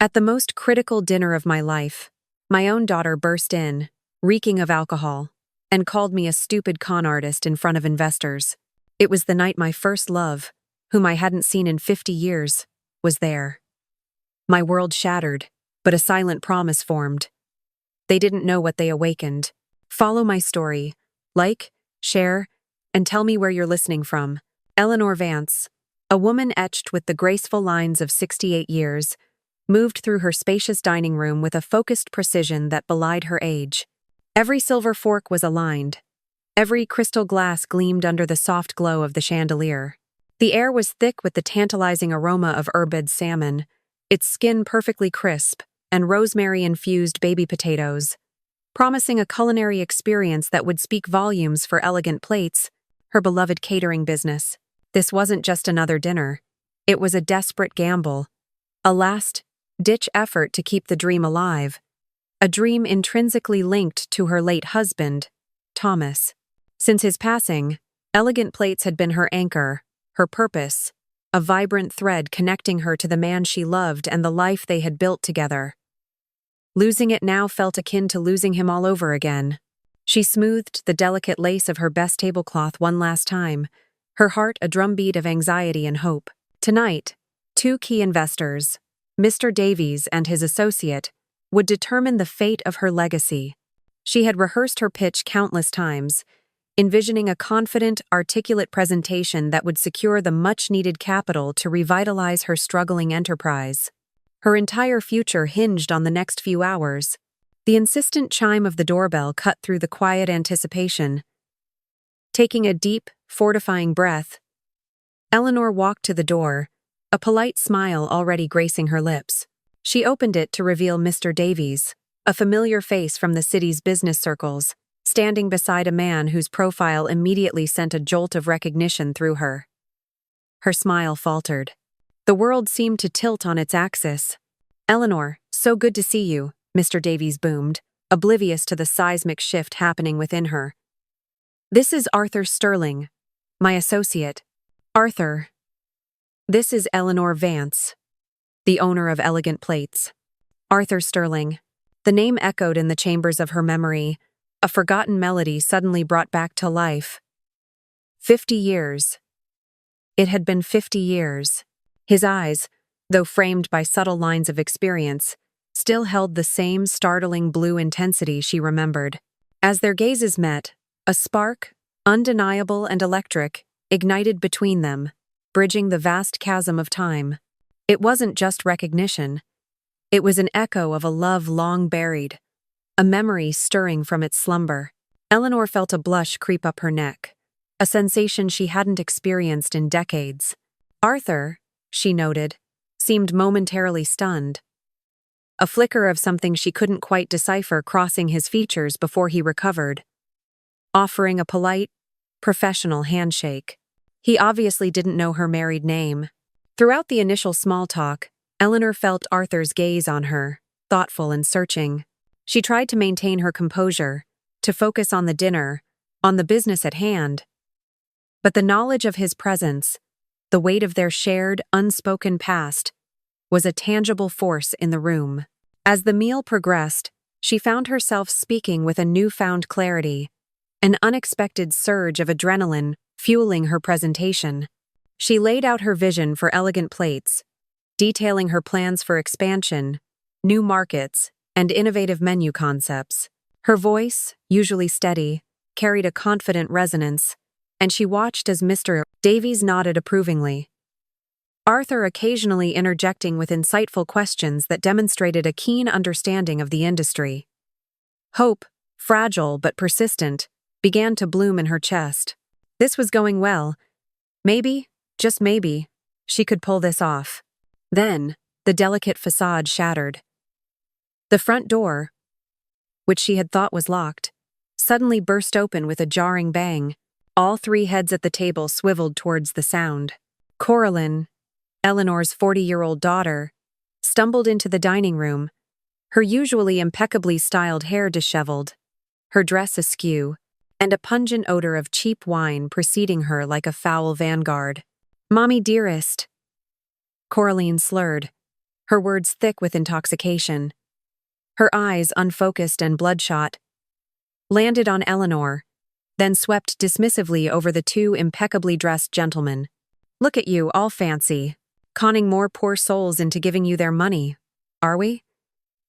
At the most critical dinner of my life, my own daughter burst in, reeking of alcohol, and called me a stupid con artist in front of investors. It was the night my first love, whom I hadn't seen in 50 years, was there. My world shattered, but a silent promise formed. They didn't know what they awakened. Follow my story. Like, share, and tell me where you're listening from. Eleanor Vance, a woman etched with the graceful lines of 68 years, moved through her spacious dining room with a focused precision that belied her age. Every silver fork was aligned. Every crystal glass gleamed under the soft glow of the chandelier. The air was thick with the tantalizing aroma of herbed salmon, its skin perfectly crisp, and rosemary-infused baby potatoes, promising a culinary experience that would speak volumes for Elegant Plates, her beloved catering business. This wasn't just another dinner. It was a desperate gamble, a last-ditch effort to keep the dream alive, a dream intrinsically linked to her late husband, Thomas. Since his passing, Elegant Plates had been her anchor, her purpose, a vibrant thread connecting her to the man she loved and the life they had built together. Losing it now felt akin to losing him all over again. She smoothed the delicate lace of her best tablecloth one last time, her heart a drumbeat of anxiety and hope. Tonight, two key investors, Mr. Davies and his associate, would determine the fate of her legacy. She had rehearsed her pitch countless times, envisioning a confident, articulate presentation that would secure the much-needed capital to revitalize her struggling enterprise. Her entire future hinged on the next few hours. The insistent chime of the doorbell cut through the quiet anticipation. Taking a deep, fortifying breath, Eleanor walked to the door, a polite smile already gracing her lips. She opened it to reveal Mr. Davies, a familiar face from the city's business circles, standing beside a man whose profile immediately sent a jolt of recognition through her. Her smile faltered. The world seemed to tilt on its axis. "Eleanor, so good to see you," Mr. Davies boomed, oblivious to the seismic shift happening within her. "This is Arthur Sterling, my associate." "Arthur, this is Eleanor Vance, the owner of Elegant Plates." Arthur Sterling. The name echoed in the chambers of her memory, a forgotten melody suddenly brought back to life. 50 years. It had been 50 years. His eyes, though framed by subtle lines of experience, still held the same startling blue intensity she remembered. As their gazes met, a spark, undeniable and electric, ignited between them, bridging the vast chasm of time. It wasn't just recognition. It was an echo of a love long buried, a memory stirring from its slumber. Eleanor felt a blush creep up her neck, a sensation she hadn't experienced in decades. Arthur, she noted, seemed momentarily stunned. A flicker of something she couldn't quite decipher crossing his features before he recovered, offering a polite, professional handshake. He obviously didn't know her married name. Throughout the initial small talk, Eleanor felt Arthur's gaze on her, thoughtful and searching. She tried to maintain her composure, to focus on the dinner, on the business at hand. But the knowledge of his presence, the weight of their shared, unspoken past, was a tangible force in the room. As the meal progressed, she found herself speaking with a newfound clarity, an unexpected surge of adrenaline fueling her presentation. She laid out her vision for Elegant Plates, detailing her plans for expansion, new markets, and innovative menu concepts. Her voice, usually steady, carried a confident resonance, and she watched as Mr. Davies nodded approvingly, Arthur occasionally interjecting with insightful questions that demonstrated a keen understanding of the industry. Hope, fragile but persistent, began to bloom in her chest. This was going well. Maybe, just maybe, she could pull this off. Then, the delicate facade shattered. The front door, which she had thought was locked, suddenly burst open with a jarring bang. All three heads at the table swiveled towards the sound. Coraline, Eleanor's 40-year-old daughter, stumbled into the dining room, her usually impeccably styled hair disheveled, her dress askew, and a pungent odor of cheap wine preceding her like a foul vanguard. "Mommy dearest," Coraline slurred, her words thick with intoxication. Her eyes, unfocused and bloodshot, landed on Eleanor, then swept dismissively over the two impeccably dressed gentlemen. "Look at you, all fancy, conning more poor souls into giving you their money, are we?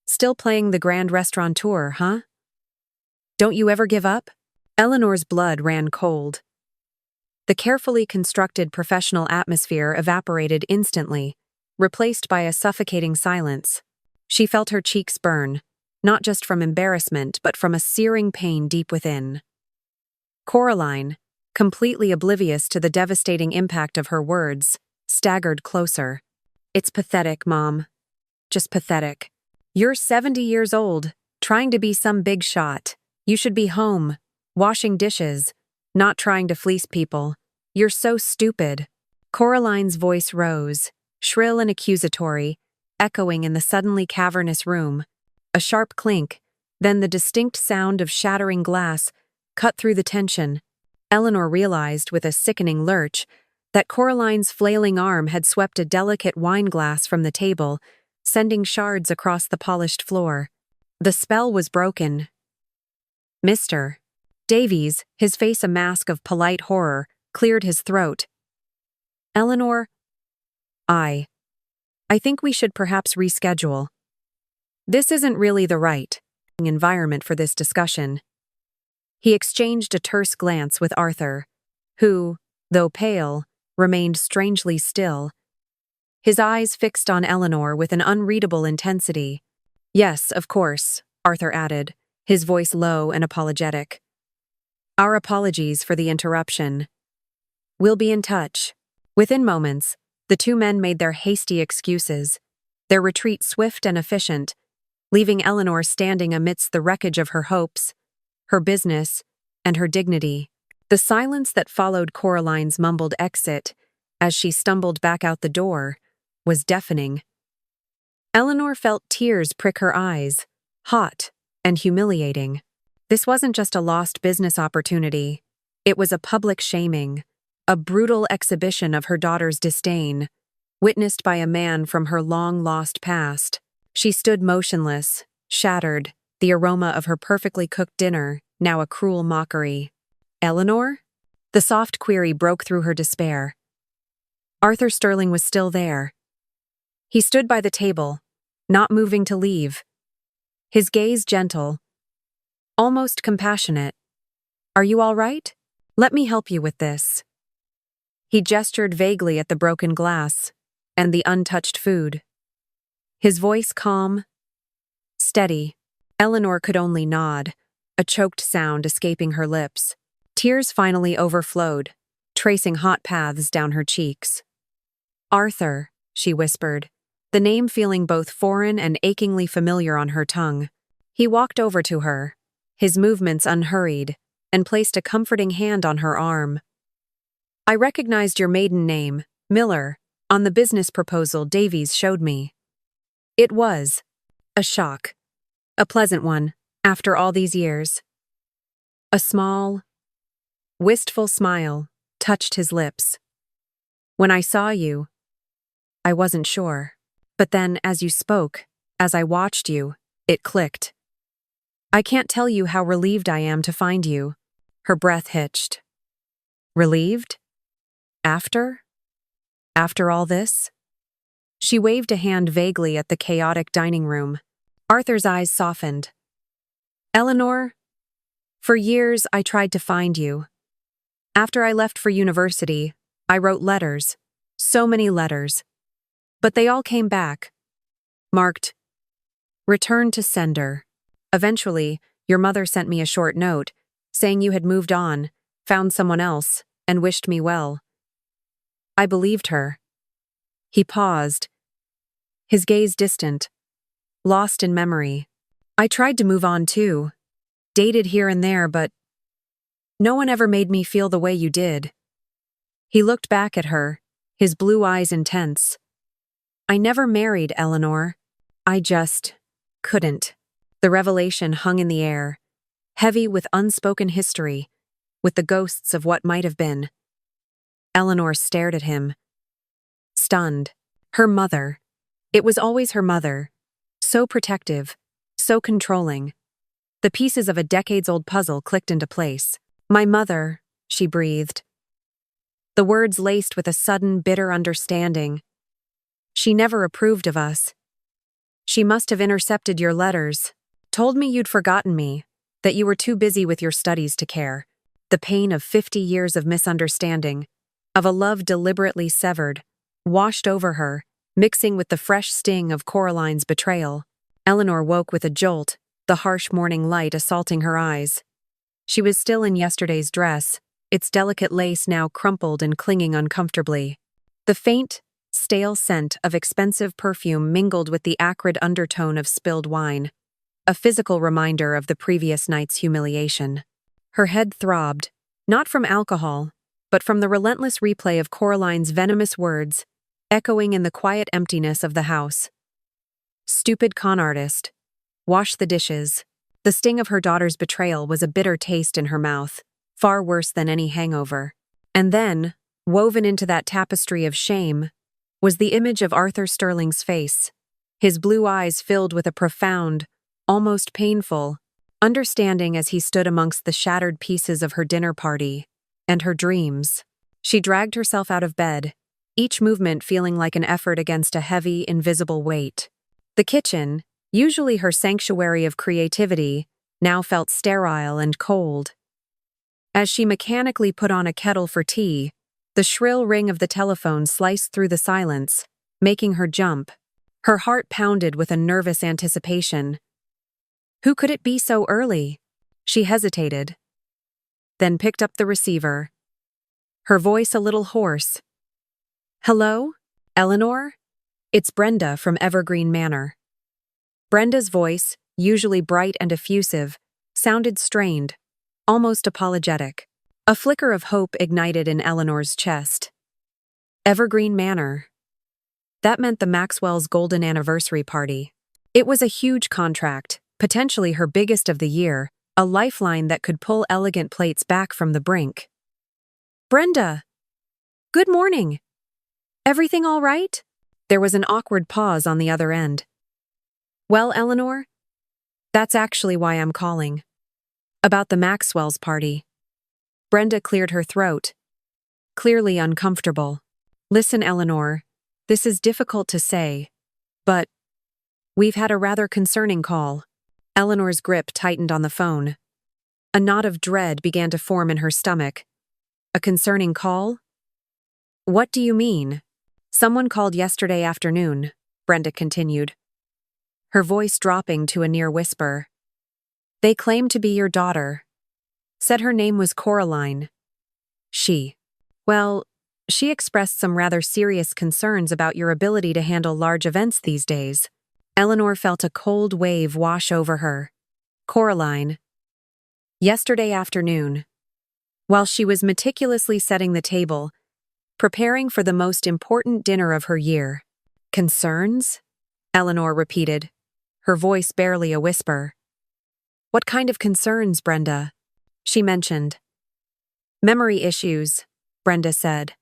Still playing the grand restaurateur, huh? Don't you ever give up?" Eleanor's blood ran cold. The carefully constructed professional atmosphere evaporated instantly, replaced by a suffocating silence. She felt her cheeks burn, not just from embarrassment but from a searing pain deep within. Coraline, completely oblivious to the devastating impact of her words, staggered closer. "It's pathetic, Mom. Just pathetic. You're 70 years old, trying to be some big shot. You should be home, washing dishes, not trying to fleece people. You're so stupid." Coraline's voice rose, shrill and accusatory, echoing in the suddenly cavernous room. A sharp clink, then the distinct sound of shattering glass cut through the tension. Eleanor realized with a sickening lurch that Coraline's flailing arm had swept a delicate wine glass from the table, sending shards across the polished floor. The spell was broken. "Mr. Davies," his face a mask of polite horror, cleared his throat. "Eleanor, I think we should perhaps reschedule. This isn't really the right environment for this discussion." He exchanged a terse glance with Arthur, who, though pale, remained strangely still, his eyes fixed on Eleanor with an unreadable intensity. "Yes, of course," Arthur added, his voice low and apologetic. "Our apologies for the interruption. We'll be in touch." Within moments, the two men made their hasty excuses, their retreat swift and efficient, leaving Eleanor standing amidst the wreckage of her hopes, her business, and her dignity. The silence that followed Coraline's mumbled exit, as she stumbled back out the door, was deafening. Eleanor felt tears prick her eyes, hot and humiliating. This wasn't just a lost business opportunity. It was a public shaming, a brutal exhibition of her daughter's disdain, witnessed by a man from her long-lost past. She stood motionless, shattered, the aroma of her perfectly cooked dinner now a cruel mockery. "Eleanor?" The soft query broke through her despair. Arthur Sterling was still there. He stood by the table, not moving to leave, his gaze gentle, almost compassionate. "Are you all right? Let me help you with this." He gestured vaguely at the broken glass and the untouched food. His voice calm, steady. Eleanor could only nod, a choked sound escaping her lips. Tears finally overflowed, tracing hot paths down her cheeks. "Arthur," she whispered, the name feeling both foreign and achingly familiar on her tongue. He walked over to her, his movements unhurried, and placed a comforting hand on her arm. "I recognized your maiden name, Miller, on the business proposal Davies showed me." It was a shock, a pleasant one, after all these years. A small, wistful smile touched his lips. "When I saw you, I wasn't sure. But then, as you spoke, as I watched you, it clicked. I can't tell you how relieved I am to find you." Her breath hitched. "Relieved? After? After all this?" She waved a hand vaguely at the chaotic dining room. Arthur's eyes softened. "Eleanor, for years I tried to find you. After I left for university, I wrote letters, so many letters. But they all came back, marked, 'Return to sender.' Eventually, your mother sent me a short note, saying you had moved on, found someone else, and wished me well. I believed her." He paused, his gaze distant, lost in memory. "I tried to move on too, dated here and there, but no one ever made me feel the way you did." He looked back at her, his blue eyes intense. "I never married, Eleanor. I just couldn't." The revelation hung in the air, heavy with unspoken history, with the ghosts of what might have been. Eleanor stared at him, stunned. Her mother, It was always her mother. So protective, so controlling. The pieces of a decades-old puzzle clicked into place. "My mother," she breathed. The words laced with a sudden, bitter understanding. "She never approved of us. She must have intercepted your letters. Told me you'd forgotten me, that you were too busy with your studies to care." The pain of 50 years of misunderstanding, of a love deliberately severed, washed over her, mixing with the fresh sting of Coraline's betrayal. Eleanor woke with a jolt, the harsh morning light assaulting her eyes. She was still in yesterday's dress, its delicate lace now crumpled and clinging uncomfortably. The faint, stale scent of expensive perfume mingled with the acrid undertone of spilled wine, a physical reminder of the previous night's humiliation. Her head throbbed, not from alcohol, but from the relentless replay of Coraline's venomous words, echoing in the quiet emptiness of the house. "Stupid con artist. Wash the dishes." The sting of her daughter's betrayal was a bitter taste in her mouth, far worse than any hangover. And then, woven into that tapestry of shame, was the image of Arthur Sterling's face, his blue eyes filled with a profound, almost painful, understanding as he stood amongst the shattered pieces of her dinner party and her dreams. She dragged herself out of bed, each movement feeling like an effort against a heavy, invisible weight. The kitchen, usually her sanctuary of creativity, now felt sterile and cold. As she mechanically put on a kettle for tea, the shrill ring of the telephone sliced through the silence, making her jump. Her heart pounded with a nervous anticipation. Who could it be so early? She hesitated, then picked up the receiver, her voice a little hoarse. "Hello, Eleanor? It's Brenda from Evergreen Manor." Brenda's voice, usually bright and effusive, sounded strained, almost apologetic. A flicker of hope ignited in Eleanor's chest. Evergreen Manor. That meant the Maxwell's golden anniversary party. It was a huge contract, potentially her biggest of the year, a lifeline that could pull Elegant Plates back from the brink. "Brenda! Good morning! Everything all right?" There was an awkward pause on the other end. "Well, Eleanor, that's actually why I'm calling. About the Maxwell's party." Brenda cleared her throat, clearly uncomfortable. "Listen, Eleanor, this is difficult to say, but we've had a rather concerning call." Eleanor's grip tightened on the phone. A knot of dread began to form in her stomach. "A concerning call? What do you mean?" "Someone called yesterday afternoon," Brenda continued, her voice dropping to a near whisper. "They claimed to be your daughter. Said her name was Coraline. She expressed some rather serious concerns about your ability to handle large events these days." Eleanor felt a cold wave wash over her. Coraline. Yesterday afternoon, while she was meticulously setting the table, preparing for the most important dinner of her year. "Concerns?" Eleanor repeated, her voice barely a whisper. "What kind of concerns, Brenda?" She mentioned. "Memory issues," Brenda said.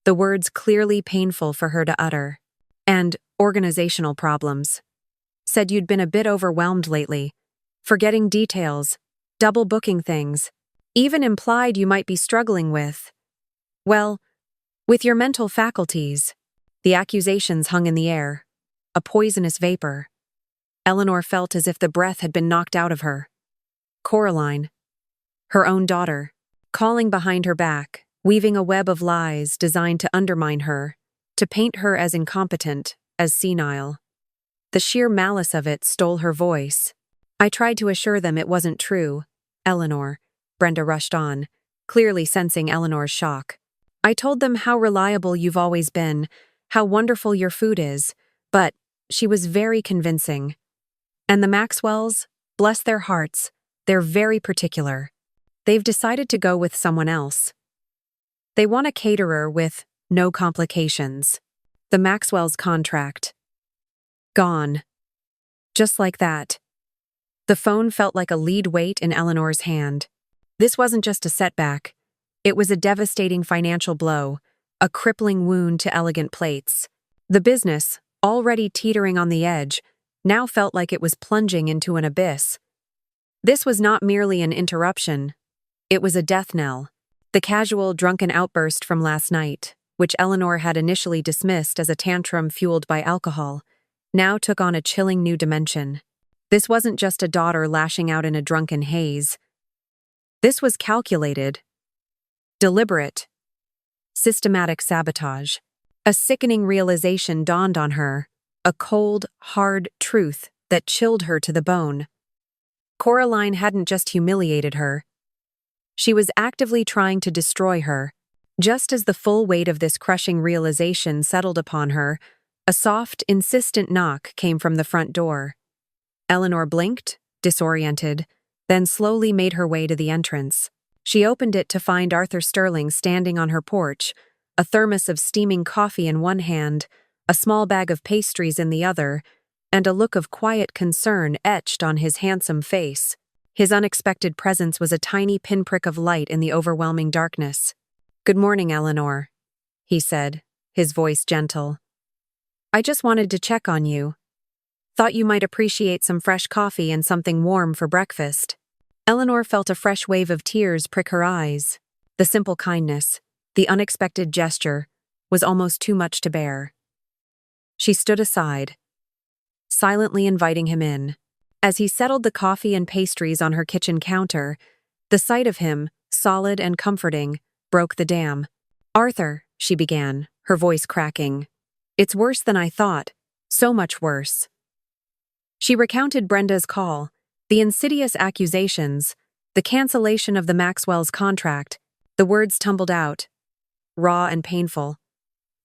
The words clearly painful for her to utter. "And organizational problems. Said you'd been a bit overwhelmed lately, forgetting details, double booking things. Even implied you might be struggling with your mental faculties." The accusations hung in the air, a poisonous vapor. Eleanor felt as if the breath had been knocked out of her. Coraline, her own daughter, calling behind her back, weaving a web of lies designed to undermine her, to paint her as incompetent, as senile. The sheer malice of it stole her voice. "I tried to assure them it wasn't true, Eleanor," Brenda rushed on, clearly sensing Eleanor's shock. "I told them how reliable you've always been, how wonderful your food is, but," she was very convincing. "And the Maxwells, bless their hearts, they're very particular. They've decided to go with someone else. They want a caterer with no complications. The Maxwells' contract. Gone. Just like that." The phone felt like a lead weight in Eleanor's hand. This wasn't just a setback. It was a devastating financial blow, a crippling wound to Elegant Plates. The business, already teetering on the edge, now felt like it was plunging into an abyss. This was not merely an interruption. It was a death knell. The casual, drunken outburst from last night, which Eleanor had initially dismissed as a tantrum fueled by alcohol, now took on a chilling new dimension. This wasn't just a daughter lashing out in a drunken haze. This was calculated, deliberate, systematic sabotage. A sickening realization dawned on her, a cold, hard truth that chilled her to the bone. Coraline hadn't just humiliated her. She was actively trying to destroy her. Just as the full weight of this crushing realization settled upon her, a soft, insistent knock came from the front door. Eleanor blinked, disoriented, then slowly made her way to the entrance. She opened it to find Arthur Sterling standing on her porch, a thermos of steaming coffee in one hand, a small bag of pastries in the other, and a look of quiet concern etched on his handsome face. His unexpected presence was a tiny pinprick of light in the overwhelming darkness. "Good morning, Eleanor," he said, his voice gentle. "I just wanted to check on you. Thought you might appreciate some fresh coffee and something warm for breakfast." Eleanor felt a fresh wave of tears prick her eyes. The simple kindness, the unexpected gesture, was almost too much to bear. She stood aside, silently inviting him in. As he settled the coffee and pastries on her kitchen counter, the sight of him, solid and comforting, broke the dam. "Arthur," she began, her voice cracking. "It's worse than I thought. So much worse." She recounted Brenda's call, the insidious accusations, the cancellation of the Maxwell's contract. The words tumbled out, raw and painful.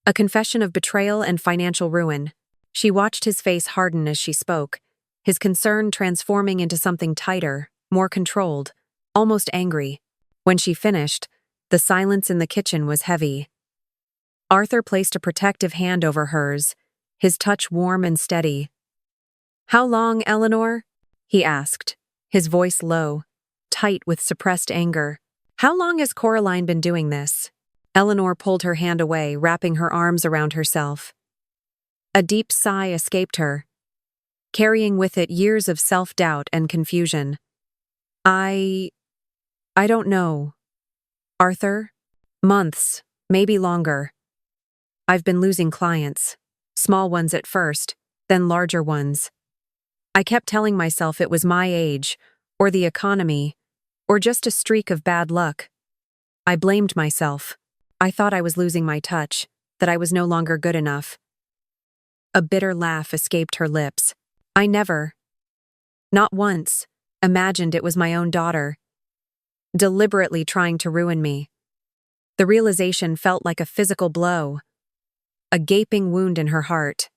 A confession of betrayal and financial ruin. She watched his face harden as she spoke, his concern transforming into something tighter, more controlled, almost angry. When she finished, the silence in the kitchen was heavy. Arthur placed a protective hand over hers, his touch warm and steady. "How long, Eleanor?" he asked, his voice low, tight with suppressed anger. "How long has Coraline been doing this?" Eleanor pulled her hand away, wrapping her arms around herself. A deep sigh escaped her, carrying with it years of self-doubt and confusion. I don't know. Arthur? Months, maybe longer. I've been losing clients. Small ones at first, then larger ones. I kept telling myself it was my age, or the economy, or just a streak of bad luck. I blamed myself. I thought I was losing my touch, that I was no longer good enough. A bitter laugh escaped her lips. I never, not once, imagined it was my own daughter, deliberately trying to ruin me. The realization felt like a physical blow, a gaping wound in her heart.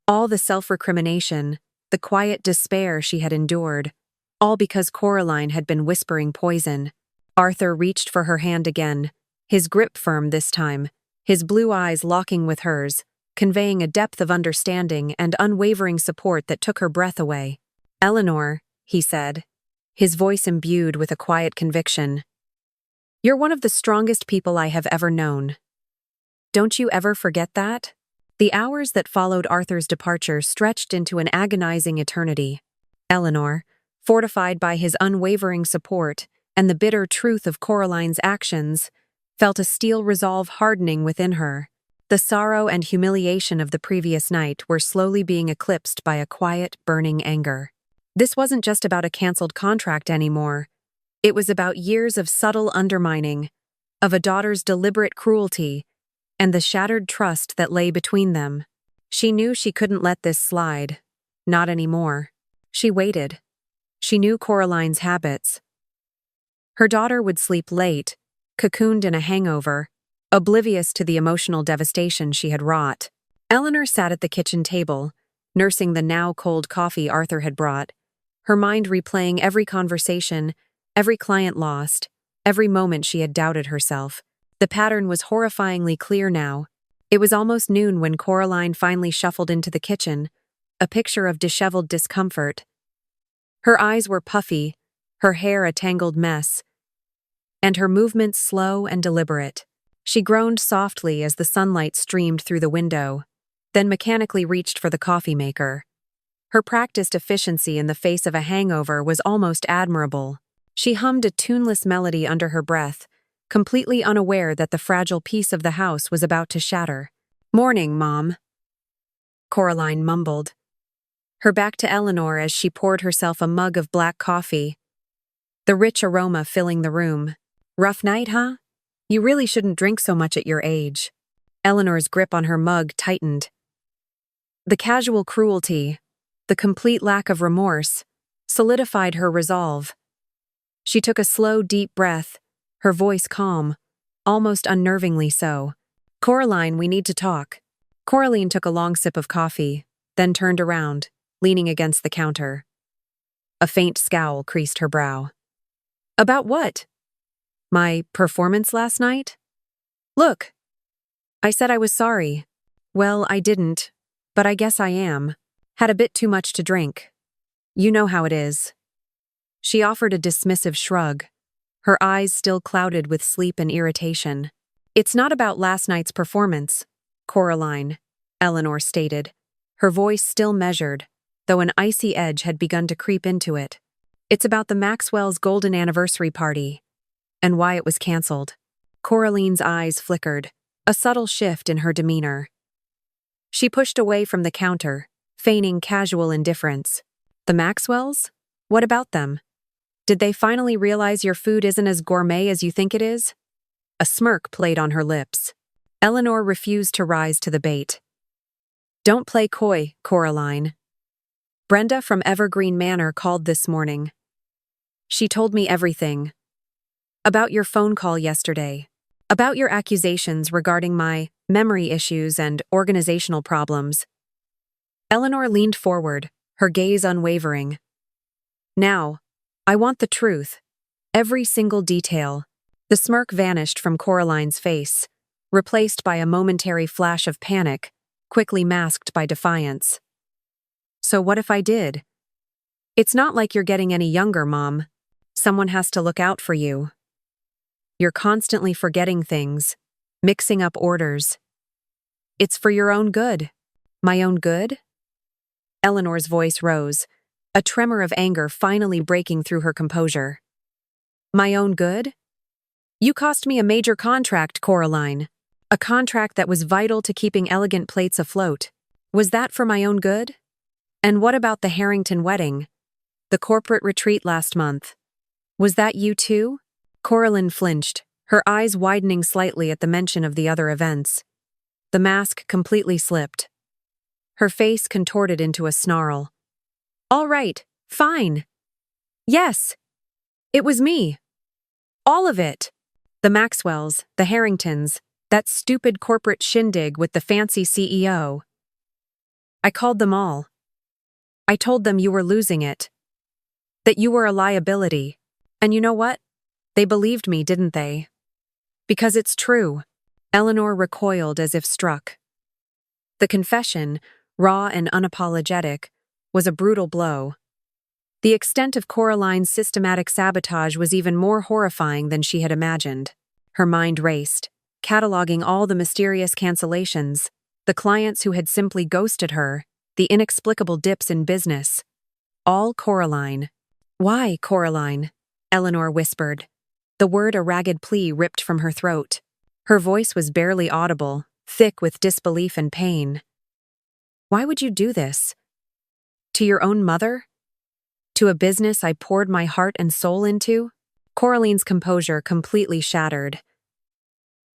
All the self-recrimination, the quiet despair she had endured, all because Coraline had been whispering poison. Arthur reached for her hand again, his grip firm this time, his blue eyes locking with hers, conveying a depth of understanding and unwavering support that took her breath away. "Eleanor," he said, his voice imbued with a quiet conviction. "You're one of the strongest people I have ever known. Don't you ever forget that?" The hours that followed Arthur's departure stretched into an agonizing eternity. Eleanor, fortified by his unwavering support and the bitter truth of Coraline's actions, felt a steel resolve hardening within her. The sorrow and humiliation of the previous night were slowly being eclipsed by a quiet, burning anger. This wasn't just about a canceled contract anymore. It was about years of subtle undermining, of a daughter's deliberate cruelty, and the shattered trust that lay between them. She knew she couldn't let this slide. Not anymore. She waited. She knew Coraline's habits. Her daughter would sleep late, cocooned in a hangover, oblivious to the emotional devastation she had wrought. Eleanor sat at the kitchen table, nursing the now cold coffee Arthur had brought, her mind replaying every conversation, every client lost, every moment she had doubted herself. The pattern was horrifyingly clear now. It was almost noon when Coraline finally shuffled into the kitchen, a picture of disheveled discomfort. Her eyes were puffy, her hair a tangled mess, and her movements slow and deliberate. She groaned softly as the sunlight streamed through the window. then mechanically reached for the coffee maker. Her practiced efficiency in the face of a hangover was almost admirable. She hummed a tuneless melody under her breath, completely unaware that the fragile piece of the house was about to shatter. "Morning, Mom," Coraline mumbled, her back to Eleanor as she poured herself a mug of black coffee, the rich aroma filling the room. "Rough night, huh? You really shouldn't drink so much at your age." Eleanor's grip on her mug tightened. The casual cruelty, the complete lack of remorse, solidified her resolve. She took a slow, deep breath, her voice calm, almost unnervingly so. "Coraline, we need to talk." Coraline took a long sip of coffee, then turned around, leaning against the counter. A faint scowl creased her brow. "About what? My performance last night? Look, I said I was sorry. Well, I didn't, but I guess I am. Had a bit too much to drink. You know how it is." She offered a dismissive shrug, her eyes still clouded with sleep and irritation. "It's not about last night's performance, Coraline," Eleanor stated, her voice still measured, though an icy edge had begun to creep into it. "It's about the Maxwell's golden anniversary party, and why it was canceled." Coraline's eyes flickered, a subtle shift in her demeanor. She pushed away from the counter, feigning casual indifference. "The Maxwells? What about them? Did they finally realize your food isn't as gourmet as you think it is?" A smirk played on her lips. Eleanor refused to rise to the bait. "Don't play coy, Coraline. Brenda from Evergreen Manor called this morning. She told me everything. About your phone call yesterday. About your accusations regarding my memory issues and organizational problems." Eleanor leaned forward, her gaze unwavering. "Now, I want the truth. Every single detail." The smirk vanished from Coraline's face, replaced by a momentary flash of panic, quickly masked by defiance. "So what if I did? It's not like you're getting any younger, Mom. Someone has to look out for you. You're constantly forgetting things, mixing up orders. It's for your own good." "My own good?" Eleanor's voice rose, a tremor of anger finally breaking through her composure. "My own good? You cost me a major contract, Coraline. A contract that was vital to keeping Elegant Plates afloat. Was that for my own good? And what about the Harrington wedding? The corporate retreat last month? Was that you too?" Coraline flinched, her eyes widening slightly at the mention of the other events. The mask completely slipped. Her face contorted into a snarl. "All right, fine. Yes, it was me. All of it. The Maxwells, the Harringtons, that stupid corporate shindig with the fancy CEO. I called them all. I told them you were losing it. That you were a liability. And you know what? They believed me, didn't they? Because it's true." Eleanor recoiled as if struck. The confession, raw and unapologetic, was a brutal blow. The extent of Coraline's systematic sabotage was even more horrifying than she had imagined. Her mind raced, cataloging all the mysterious cancellations, the clients who had simply ghosted her, the inexplicable dips in business. All Coraline. "Why, Coraline?" Eleanor whispered. The word a ragged plea ripped from her throat. Her voice was barely audible, thick with disbelief and pain. "Why would you do this? To your own mother? To a business I poured my heart and soul into?" Coraline's composure completely shattered.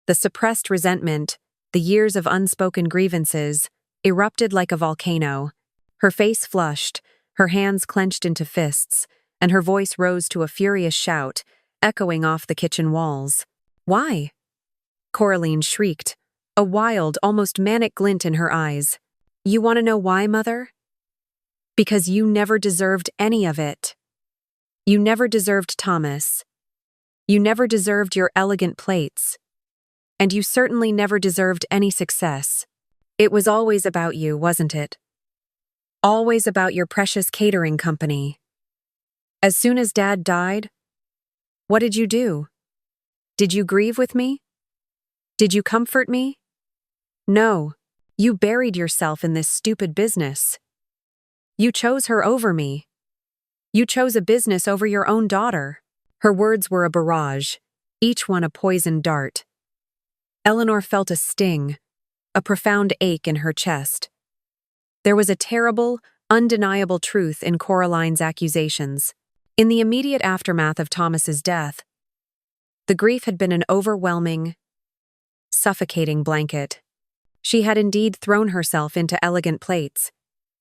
The suppressed resentment, the years of unspoken grievances, erupted like a volcano. Her face flushed, her hands clenched into fists, and her voice rose to a furious shout, echoing off the kitchen walls. "Why?" Coraline shrieked, a wild, almost manic glint in her eyes. "You want to know why, Mother? Because you never deserved any of it. You never deserved Thomas. You never deserved your Elegant Plates. And you certainly never deserved any success. It was always about you, wasn't it? Always about your precious catering company. As soon as Dad died, what did you do? Did you grieve with me? Did you comfort me? No, You buried yourself in this stupid business. You chose her over me. You chose a business over your own daughter." Her words were a barrage, each one a poisoned dart. Eleanor felt a sting, a profound ache in her chest. There was a terrible, undeniable truth in Coraline's accusations. In the immediate aftermath of Thomas's death, the grief had been an overwhelming, suffocating blanket. She had indeed thrown herself into elegant plaits,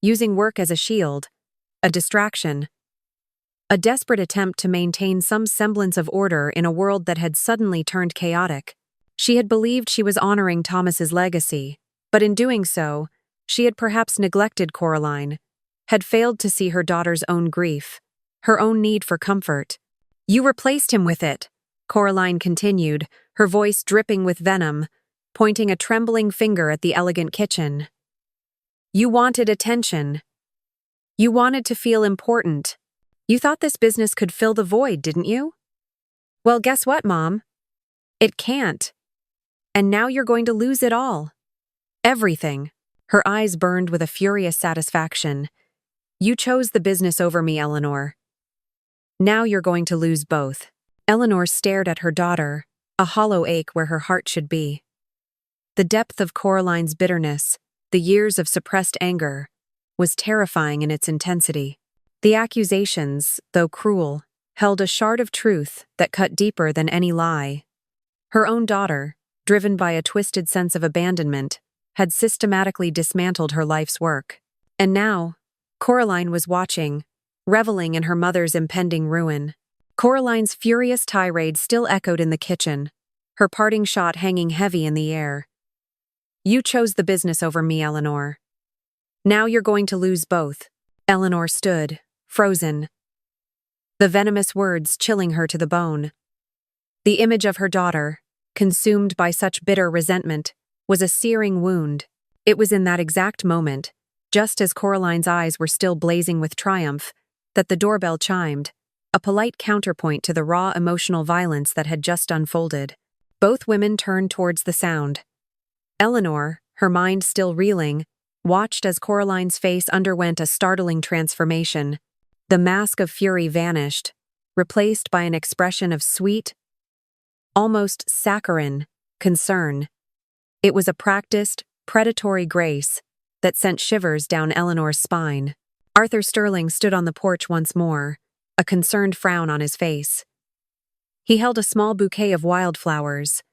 using work as a shield, a distraction, a desperate attempt to maintain some semblance of order in a world that had suddenly turned chaotic. She had believed she was honoring Thomas's legacy, but in doing so, she had perhaps neglected Coraline, had failed to see her daughter's own grief, her own need for comfort. "You replaced him with it," Coraline continued, her voice dripping with venom, pointing a trembling finger at the elegant kitchen. "You wanted attention. You wanted to feel important. You thought this business could fill the void, didn't you? Well, guess what, Mom? It can't. And now you're going to lose it all. Everything." Her eyes burned with a furious satisfaction. "You chose the business over me, Eleanor. Now you're going to lose both." Eleanor stared at her daughter, a hollow ache where her heart should be. The depth of Coraline's bitterness, the years of suppressed anger, was terrifying in its intensity. The accusations, though cruel, held a shard of truth that cut deeper than any lie. Her own daughter, driven by a twisted sense of abandonment, had systematically dismantled her life's work. And now, Coraline was watching, reveling in her mother's impending ruin. Coraline's furious tirade still echoed in the kitchen, her parting shot hanging heavy in the air. "You chose the business over me, Eleanor. Now you're going to lose both." Eleanor stood, frozen, the venomous words chilling her to the bone. The image of her daughter, consumed by such bitter resentment, was a searing wound. It was in that exact moment, just as Coraline's eyes were still blazing with triumph, that the doorbell chimed, a polite counterpoint to the raw emotional violence that had just unfolded. Both women turned towards the sound. Eleanor, her mind still reeling, watched as Coraline's face underwent a startling transformation. The mask of fury vanished, replaced by an expression of sweet, almost saccharine, concern. It was a practiced, predatory grace that sent shivers down Eleanor's spine. Arthur Sterling stood on the porch once more, a concerned frown on his face. He held a small bouquet of wildflowers,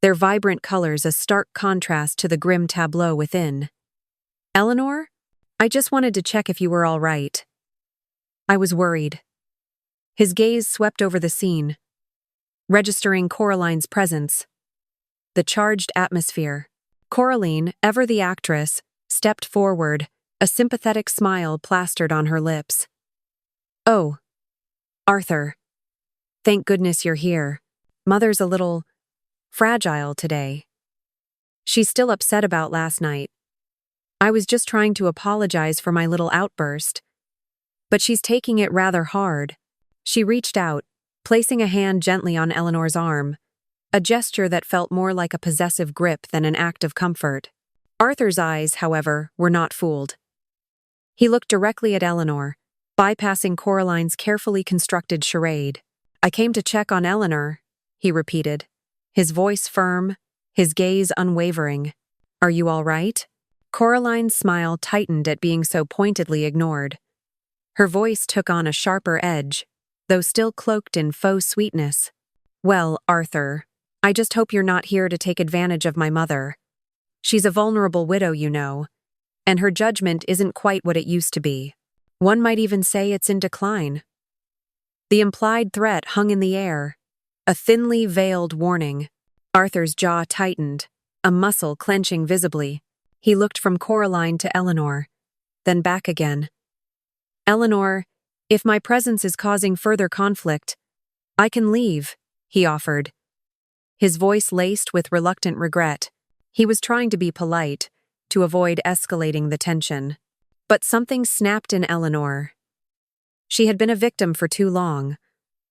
their vibrant colors a stark contrast to the grim tableau within. "Eleanor, I just wanted to check if you were all right. I was worried." His gaze swept over the scene, registering Coraline's presence. The charged atmosphere. Coraline, ever the actress, stepped forward, a sympathetic smile plastered on her lips. "Oh, Arthur. Thank goodness you're here. Mother's a little fragile today. She's still upset about last night. I was just trying to apologize for my little outburst, but she's taking it rather hard." She reached out, placing a hand gently on Eleanor's arm, a gesture that felt more like a possessive grip than an act of comfort. Arthur's eyes, however, were not fooled. He looked directly at Eleanor, bypassing Coraline's carefully constructed charade. "I came to check on Eleanor," he repeated, his voice firm, his gaze unwavering. "Are you all right?" Coraline's smile tightened at being so pointedly ignored. Her voice took on a sharper edge, though still cloaked in faux sweetness. "Well, Arthur, I just hope you're not here to take advantage of my mother. She's a vulnerable widow, you know, and her judgment isn't quite what it used to be. One might even say it's in decline." The implied threat hung in the air, a thinly veiled warning. Arthur's jaw tightened, a muscle clenching visibly. He looked from Coraline to Eleanor, then back again. "Eleanor, if my presence is causing further conflict, I can leave," he offered, his voice laced with reluctant regret. He was trying to be polite, to avoid escalating the tension. But something snapped in Eleanor. She had been a victim for too long,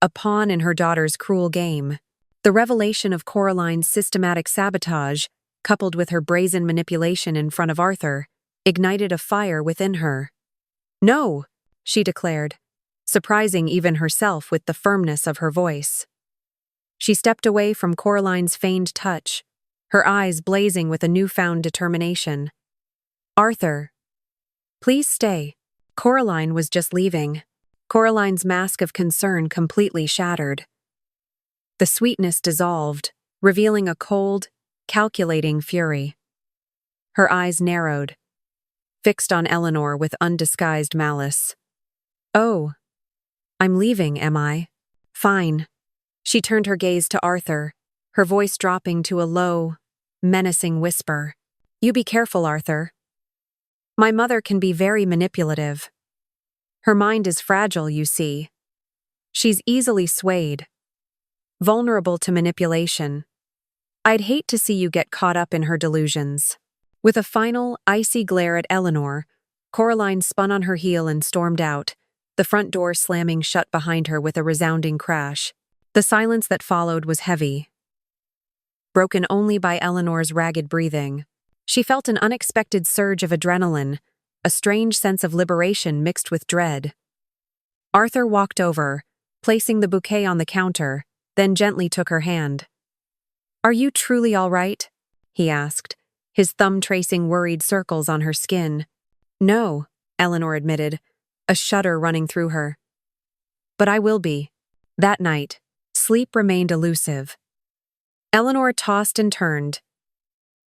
a pawn in her daughter's cruel game. The revelation of Coraline's systematic sabotage coupled with her brazen manipulation in front of Arthur, ignited a fire within her. "No," she declared, surprising even herself with the firmness of her voice. She stepped away from Coraline's feigned touch, her eyes blazing with a newfound determination. "Arthur, please stay." Coraline was just leaving. Coraline's mask of concern completely shattered. The sweetness dissolved, revealing a cold, calculating fury. Her eyes narrowed, fixed on Eleanor with undisguised malice. "Oh, I'm leaving, am I? Fine." She turned her gaze to Arthur, her voice dropping to a low, menacing whisper. "You be careful, Arthur. My mother can be very manipulative. Her mind is fragile, you see. She's easily swayed, vulnerable to manipulation. I'd hate to see you get caught up in her delusions." With a final, icy glare at Eleanor, Coraline spun on her heel and stormed out, the front door slamming shut behind her with a resounding crash. The silence that followed was heavy, broken only by Eleanor's ragged breathing. She felt an unexpected surge of adrenaline, a strange sense of liberation mixed with dread. Arthur walked over, placing the bouquet on the counter, then gently took her hand. "Are you truly all right?" he asked, his thumb tracing worried circles on her skin. "No," Eleanor admitted, a shudder running through her. "But I will be." That night, sleep remained elusive. Eleanor tossed and turned,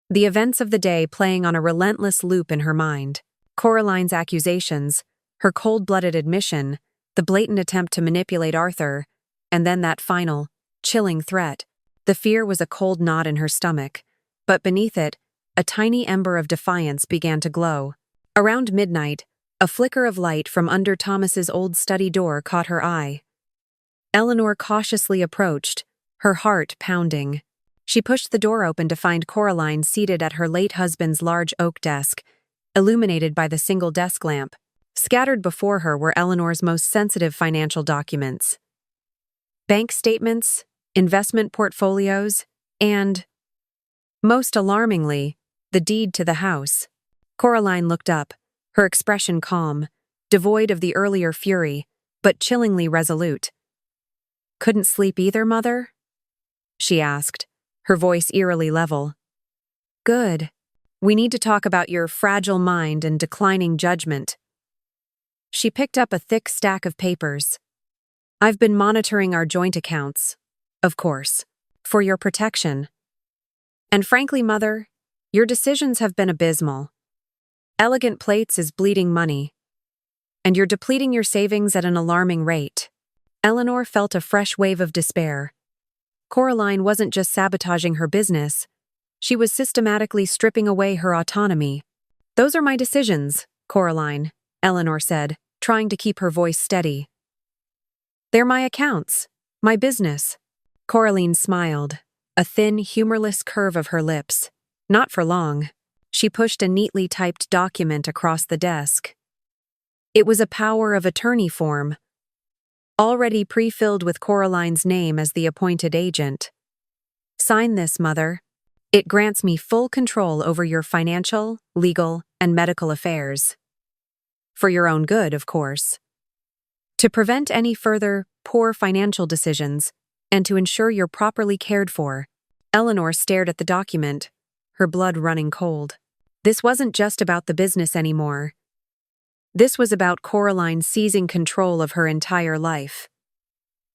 the events of the day playing on a relentless loop in her mind. Coraline's accusations, her cold-blooded admission, the blatant attempt to manipulate Arthur, and then that final, chilling threat. The fear was a cold knot in her stomach, but beneath it, a tiny ember of defiance began to glow. Around midnight, a flicker of light from under Thomas's old study door caught her eye. Eleanor cautiously approached, her heart pounding. She pushed the door open to find Coraline seated at her late husband's large oak desk, illuminated by the single desk lamp. Scattered before her were Eleanor's most sensitive financial documents: bank statements, investment portfolios, and, most alarmingly, the deed to the house. Coraline looked up, her expression calm, devoid of the earlier fury, but chillingly resolute. "Couldn't sleep either, Mother?" she asked, her voice eerily level. "Good. We need to talk about your fragile mind and declining judgment." She picked up a thick stack of papers. "I've been monitoring our joint accounts, of course, for your protection. And frankly, Mother, your decisions have been abysmal. Elegant Plates is bleeding money, and you're depleting your savings at an alarming rate." Eleanor felt a fresh wave of despair. Coraline wasn't just sabotaging her business, she was systematically stripping away her autonomy. "Those are my decisions, Coraline," Eleanor said, trying to keep her voice steady. "They're my accounts, my business." Coraline smiled, a thin, humorless curve of her lips. Not for long. She pushed a neatly typed document across the desk. It was a power of attorney form, already pre-filled with Coraline's name as the appointed agent. "Sign this, Mother. It grants me full control over your financial, legal, and medical affairs. For your own good, of course. To prevent any further poor financial decisions, and to ensure you're properly cared for." Eleanor stared at the document, her blood running cold. This wasn't just about the business anymore. This was about Coraline seizing control of her entire life.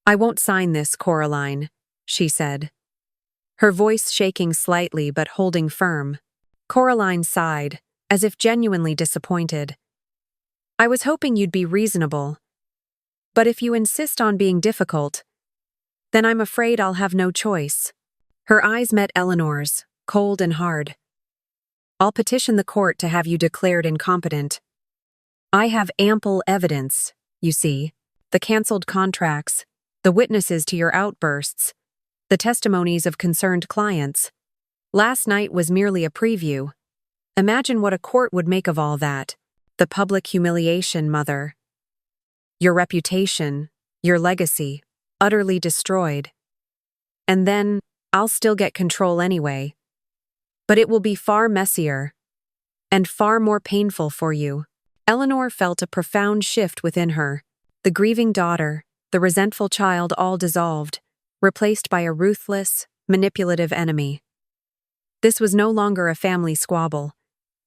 "I won't sign this, Coraline," she said, her voice shaking slightly but holding firm. Coraline sighed, as if genuinely disappointed. "I was hoping you'd be reasonable. But if you insist on being difficult, then I'm afraid I'll have no choice." Her eyes met Eleanor's, cold and hard. "I'll petition the court to have you declared incompetent. I have ample evidence, you see, the canceled contracts, the witnesses to your outbursts, the testimonies of concerned clients. Last night was merely a preview. Imagine what a court would make of all that. The public humiliation, Mother. Your reputation, your legacy, utterly destroyed. And then, I'll still get control anyway. But it will be far messier and far more painful for you. Eleanor felt a profound shift within her. The grieving daughter, the resentful child all dissolved, replaced by a ruthless, manipulative enemy. This was no longer a family squabble.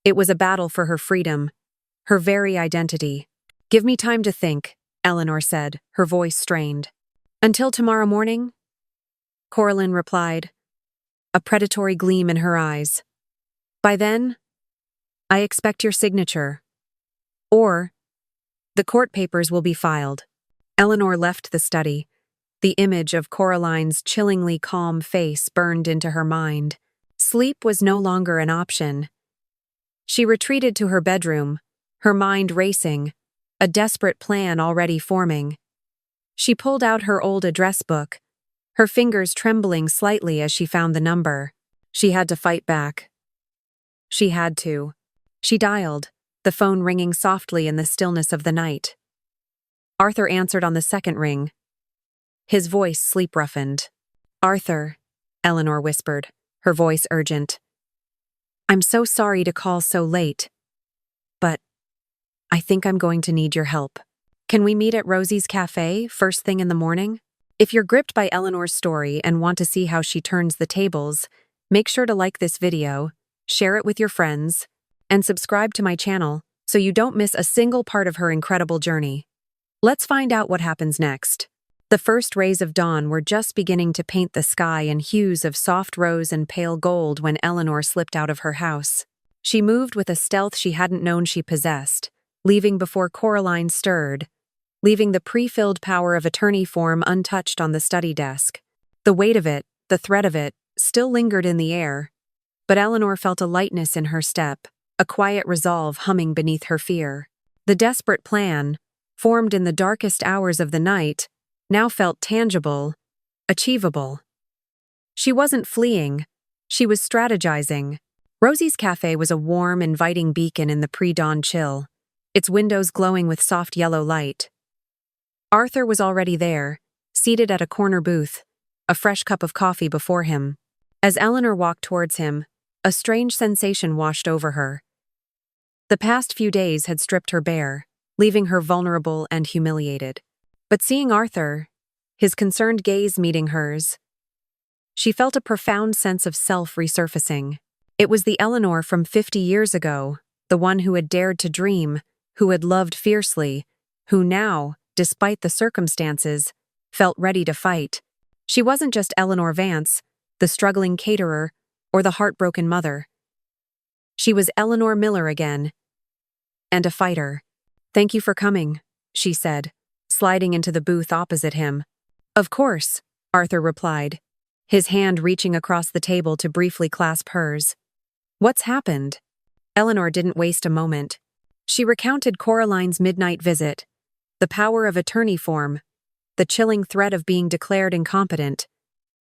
It was a battle for her freedom, her very identity. "Give me time to think," Eleanor said, her voice strained. "Until tomorrow morning?" Coraline replied, a predatory gleam in her eyes. "By then, I expect your signature. Or, the court papers will be filed." Eleanor left the study. The image of Coraline's chillingly calm face burned into her mind. Sleep was no longer an option. She retreated to her bedroom, her mind racing, a desperate plan already forming. She pulled out her old address book, her fingers trembling slightly as she found the number. She had to fight back. She had to. She dialed, the phone ringing softly in the stillness of the night. Arthur answered on the second ring, his voice sleep-roughened. "Arthur," Eleanor whispered, her voice urgent. "I'm so sorry to call so late, but I think I'm going to need your help. Can we meet at Rosie's Cafe first thing in the morning?" If you're gripped by Eleanor's story and want to see how she turns the tables, make sure to like this video, share it with your friends, and subscribe to my channel so you don't miss a single part of her incredible journey. Let's find out what happens next. The first rays of dawn were just beginning to paint the sky in hues of soft rose and pale gold when Eleanor slipped out of her house. She moved with a stealth she hadn't known she possessed, leaving before Coraline stirred, leaving the pre-filled power of attorney form untouched on the study desk. The weight of it, the threat of it, still lingered in the air, but Eleanor felt a lightness in her step, a quiet resolve humming beneath her fear. The desperate plan, formed in the darkest hours of the night, now felt tangible, achievable. She wasn't fleeing, she was strategizing. Rosie's Cafe was a warm, inviting beacon in the pre-dawn chill, its windows glowing with soft yellow light. Arthur was already there, seated at a corner booth, a fresh cup of coffee before him. As Eleanor walked towards him, a strange sensation washed over her. The past few days had stripped her bare, leaving her vulnerable and humiliated. But seeing Arthur, his concerned gaze meeting hers, she felt a profound sense of self resurfacing. It was the Eleanor from 50 years ago, the one who had dared to dream, who had loved fiercely, who now, despite the circumstances, felt ready to fight. She wasn't just Eleanor Vance, the struggling caterer, or the heartbroken mother. She was Eleanor Miller again, and a fighter. "Thank you for coming," she said, sliding into the booth opposite him. "Of course," Arthur replied, his hand reaching across the table to briefly clasp hers. "What's happened?" Eleanor didn't waste a moment. She recounted Coraline's midnight visit, the power of attorney form, the chilling threat of being declared incompetent.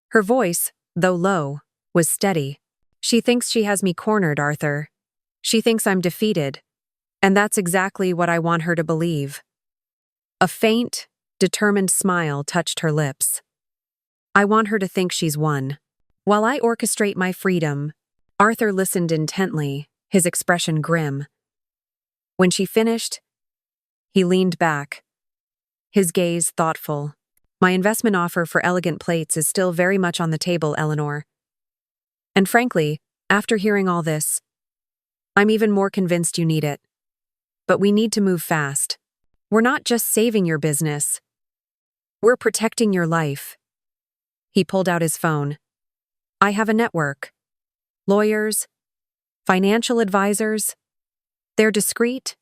Her voice, though low, was steady. "She thinks she has me cornered, Arthur. She thinks I'm defeated. And that's exactly what I want her to believe." A faint, determined smile touched her lips. "I want her to think she's won. While I orchestrate my freedom." Arthur listened intently, his expression grim. When she finished, he leaned back, his gaze thoughtful. "My investment offer for Elegant Plates is still very much on the table, Eleanor. And frankly, after hearing all this, I'm even more convinced you need it. But we need to move fast. We're not just saving your business. We're protecting your life." He pulled out his phone. "I have a network. Lawyers, financial advisors. They're discreet,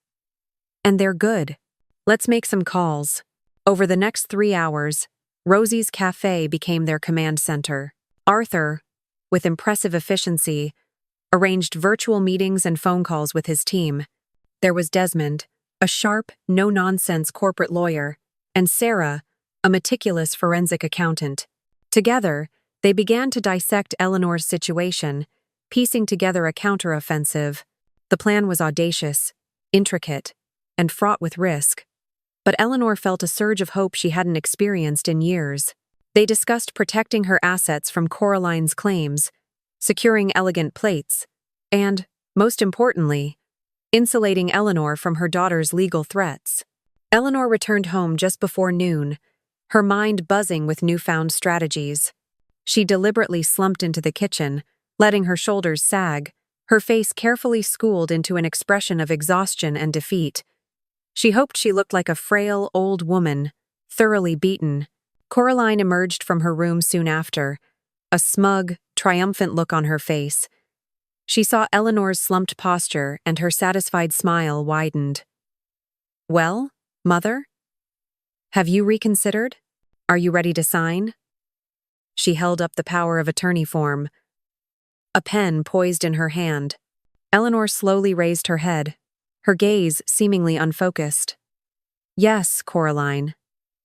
and they're good. Let's make some calls." Over the next 3 hours, Rosie's Cafe became their command center. Arthur, with impressive efficiency, arranged virtual meetings and phone calls with his team. There was Desmond, a sharp, no-nonsense corporate lawyer, and Sarah, a meticulous forensic accountant. Together, they began to dissect Eleanor's situation, piecing together a counteroffensive. The plan was audacious, intricate, and fraught with risk. But Eleanor felt a surge of hope she hadn't experienced in years. They discussed protecting her assets from Coraline's claims, securing elegant plates, and, most importantly, insulating Eleanor from her daughter's legal threats. Eleanor returned home just before noon, her mind buzzing with newfound strategies. She deliberately slumped into the kitchen, letting her shoulders sag, her face carefully schooled into an expression of exhaustion and defeat. She hoped she looked like a frail old woman, thoroughly beaten. Coraline emerged from her room soon after, a smug, triumphant look on her face. She saw Eleanor's slumped posture, and her satisfied smile widened. "Well, Mother? Have you reconsidered? Are you ready to sign?" She held up the power of attorney form, a pen poised in her hand. Eleanor slowly raised her head, her gaze seemingly unfocused. "Yes, Coraline,"